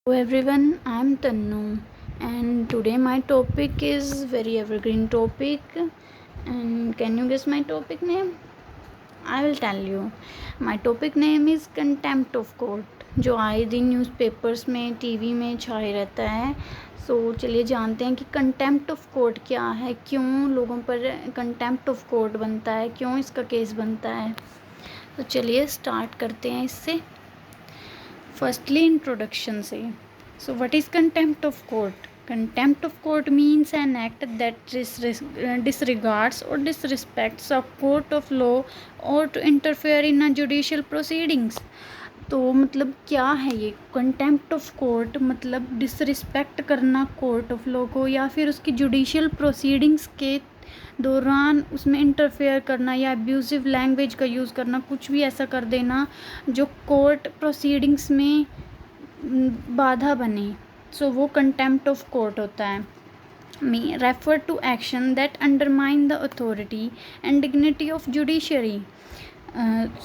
Hello everyone, I am Tannu and today my topic is very evergreen topic. And can you guess my topic name? I will tell you. My topic name is contempt of court, जो आए दिन newspapers में TV में छाए रहता है। सो चलिए जानते हैं कि कंटेम्प्ट ऑफ कोर्ट क्या है, क्यों लोगों पर कंटेम्प्ट ऑफ कोर्ट बनता है, क्यों इसका केस बनता है। तो चलिए स्टार्ट करते हैं इससे। फर्स्टली इंट्रोडक्शन से। So what is contempt of court? Contempt of court means an act that disregards or disrespects a court of law or to interfere in a judicial proceedings. तो मतलब क्या है ये कंटेम्प्ट ऑफ कोर्ट? मतलब disrespect करना court of law को या फिर उसकी जुडिशियल प्रोसीडिंग्स के दौरान उसमें इंटरफेयर करना या अब्यूजिव लैंग्वेज का यूज़ करना, कुछ भी ऐसा कर देना जो कोर्ट प्रोसीडिंग्स में बाधा बने। सो वो कंटेम्प्ट ऑफ कोर्ट होता है। May refer to action that undermine the authority and dignity of judiciary.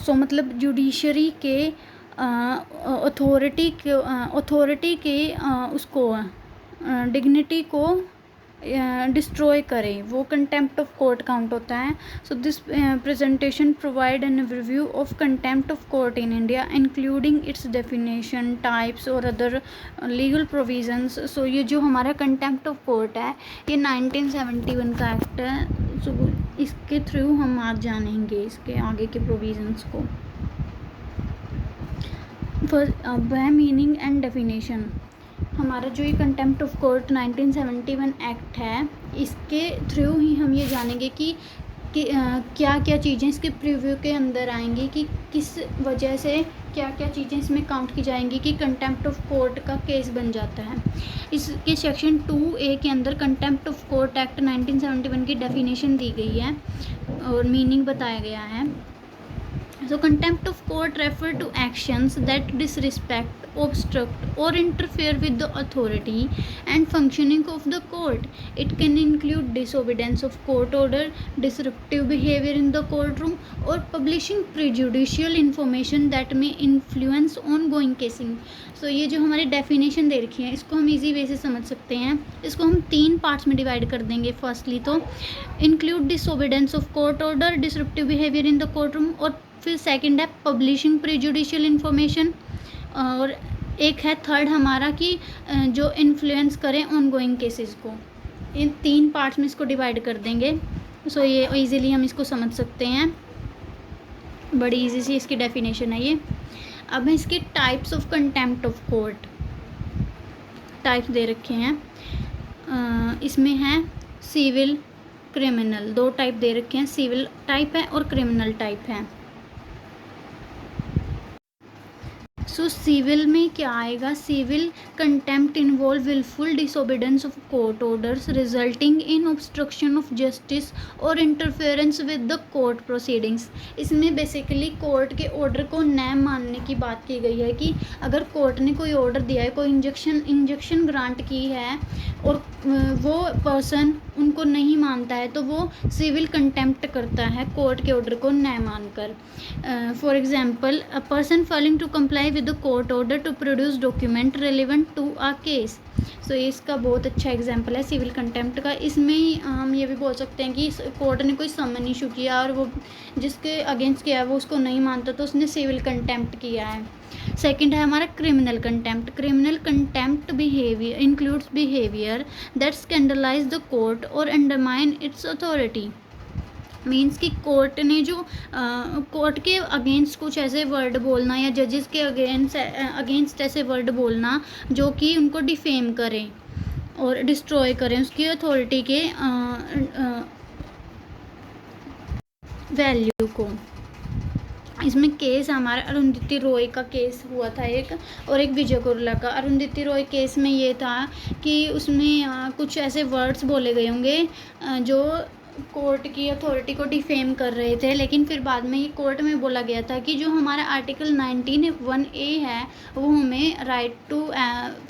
So मतलब जुडिशरी के अथॉरिटी के उसको डिग्निटी को डिस्ट्रॉय करे, वो कंटेम्प्ट ऑफ कोर्ट काउंट होता है। So this presentation provide an review of contempt of court in India including it's definition, types और अदर लीगल प्रोविजंस। सो ये जो हमारा कंटेम्प्ट ऑफ कोर्ट है ये 1971 का एक्ट है। सो इसके थ्रू हम आज जानेंगे इसके आगे के प्रोविजंस को। फर्स्ट अब है मीनिंग एंड डेफिनेशन। हमारा जो ये कंटेम्प्ट ऑफ कोर्ट 1971 एक्ट है, इसके थ्रू ही हम ये जानेंगे कि क्या क्या चीज़ें इसके प्रीव्यू के अंदर आएंगी, कि किस वजह से क्या क्या चीज़ें इसमें काउंट की जाएंगी कि कंटेम्प्ट ऑफ कोर्ट का केस बन जाता है। इसके सेक्शन 2A के अंदर कंटेम्प्ट ऑफ कोर्ट एक्ट 1971 की डेफिनेशन दी गई है और मीनिंग बताया गया है। So contempt of court refer to actions that disrespect, obstruct or interfere with the authority and functioning of the court. It can include disobedience of court order, disruptive behavior in the courtroom or publishing prejudicial information that may influence ongoing casing. So ये जो हमारी definition दे रखी है इसको हम easy way से समझ सकते हैं। इसको हम 3 पार्ट्स में डिवाइड कर देंगे। फर्स्टली तो include disobedience of court order, disruptive behaviour in the court room, और फिर सेकंड है पब्लिशिंग प्रीजुडिशियल इन्फॉर्मेशन, और एक है थर्ड हमारा कि जो इन्फ्लुएंस करें ऑनगोइंग केसेस को। इन 3 पार्ट्स में इसको डिवाइड कर देंगे। सो ये इजीली हम इसको समझ सकते हैं, बड़ी इजी सी इसकी डेफिनेशन है ये। अब है इसके types of contempt of court. Types दे रखे हैं, इसमें है सिविल, क्रिमिनल, 2 टाइप दे रखे हैं। सिविल टाइप है और क्रिमिनल टाइप है। सो सिविल में क्या आएगा? Civil contempt involve wilful disobedience of court orders resulting in obstruction of justice और interference with the court proceedings. इसमें बेसिकली कोर्ट के ऑर्डर को न मानने की बात की गई है कि अगर कोर्ट ने कोई ऑर्डर दिया है, कोई इंजक्शन ग्रांट की है और वो पर्सन उनको नहीं मानता है, तो वो सिविल कंटेम्प्ट करता है कोर्ट के ऑर्डर को न मानकर। For example, a person failing to comply with the court order to produce document relevant to a case. So इसका बहुत अच्छा एग्जाम्पल है सिविल कंटेम्प्ट का। इसमें हम ये भी बोल सकते हैं कि कोर्ट ने कोई समन इशू किया और वो जिसके अगेंस्ट किया है वो उसको नहीं मानता, तो उसने सिविल कंटेम्प्ट किया है। सेकंड है हमारा criminal contempt. Criminal contempt behaviour includes behaviour that scandalise the court और अंडरमाइन इट्स अथॉरिटी। मीन्स कि कोर्ट ने जो कोर्ट के अगेंस्ट कुछ ऐसे वर्ड बोलना या जजेस के अगेंस्ट ऐसे वर्ड बोलना जो कि उनको डिफेम करें और डिस्ट्रॉय करें उसकी अथॉरिटी के वैल्यू को। इसमें केस हमारा अरुंधति रॉय का केस हुआ था एक, और एक विजय कुर्ला का। अरुंधति रॉय केस में ये था कि उसमें कुछ ऐसे वर्ड्स बोले गए होंगे जो कोर्ट की अथॉरिटी को डिफेम कर रहे थे, लेकिन फिर बाद में ये कोर्ट में बोला गया था कि जो हमारा आर्टिकल 19(1)(a है वो हमें right to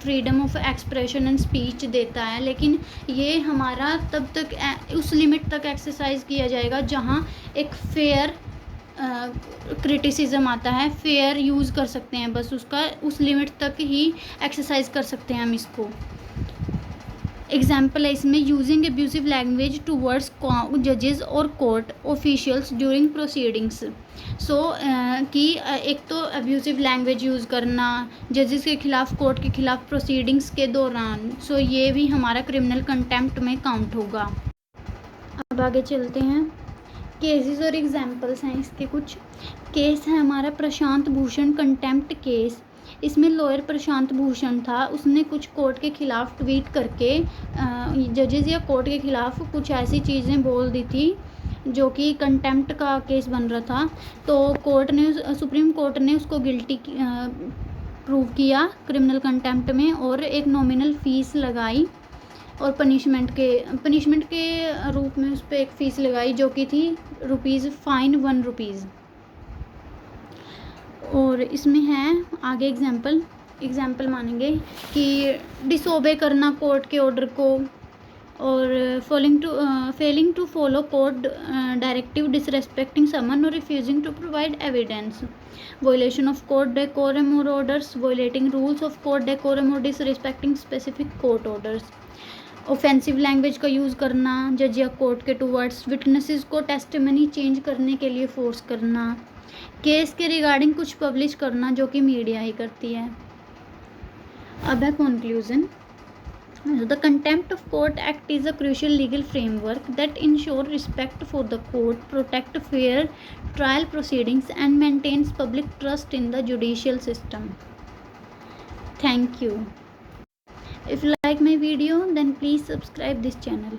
freedom of expression and speech देता है, लेकिन ये हमारा तब तक उस लिमिट तक एक्सरसाइज किया जाएगा जहाँ एक फेयर क्रिटिसिज्म आता है, फेयर यूज़ कर सकते हैं, बस उसका उस लिमिट तक ही एक्सरसाइज कर सकते हैं हम इसको। एग्जाम्पल है इसमें, यूजिंग एब्यूसिव लैंग्वेज टूवर्ड्स जजेस और कोर्ट ऑफिशियल्स ड्यूरिंग प्रोसीडिंग्स। सो कि एक तो अब्यूसिव लैंग्वेज यूज़ करना जजेस के ख़िलाफ़, कोर्ट के ख़िलाफ़ प्रोसीडिंग्स के दौरान, सो ये भी हमारा क्रिमिनल कंटेम्प्ट में काउंट होगा। अब आगे चलते हैं, केसेस और एग्जाम्पल्स हैं इसके कुछ। केस है हमारा प्रशांत भूषण कंटेम्प्ट केस। इसमें लॉयर प्रशांत भूषण था, उसने कुछ कोर्ट के ख़िलाफ़ ट्वीट करके जजेस या कोर्ट के ख़िलाफ़ कुछ ऐसी चीज़ें बोल दी थी जो कि कंटेम्प्ट का केस बन रहा था। तो कोर्ट ने, सुप्रीम कोर्ट ने उसको गिल्टी प्रूव किया क्रिमिनल कंटेम्प्ट में और एक नॉमिनल फ़ीस लगाई और पनिशमेंट के रूप में उस पर एक फ़ीस लगाई जो कि थी फाइन ₹1। और इसमें है आगे एग्जाम्पल मानेंगे कि डिसोबे करना कोर्ट के ऑर्डर को, और failing to follow court directive, disrespecting summon और refusing to provide evidence, violation of court decorum और orders, violating rules of court decorum और disrespecting specific court orders, offensive language का यूज़ करना जज या कोर्ट के टूवर्ड्स, विटनेसेस को testimony change करने के लिए फोर्स करना, केस के रिगार्डिंग कुछ पब्लिश करना जो कि मीडिया ही करती है। अब है conclusion. The Contempt of Court Act is a crucial legal framework that ensures respect for the court, protect fair trial proceedings, and maintains public trust in the judicial system. Thank you. If you like my video, then please subscribe this channel.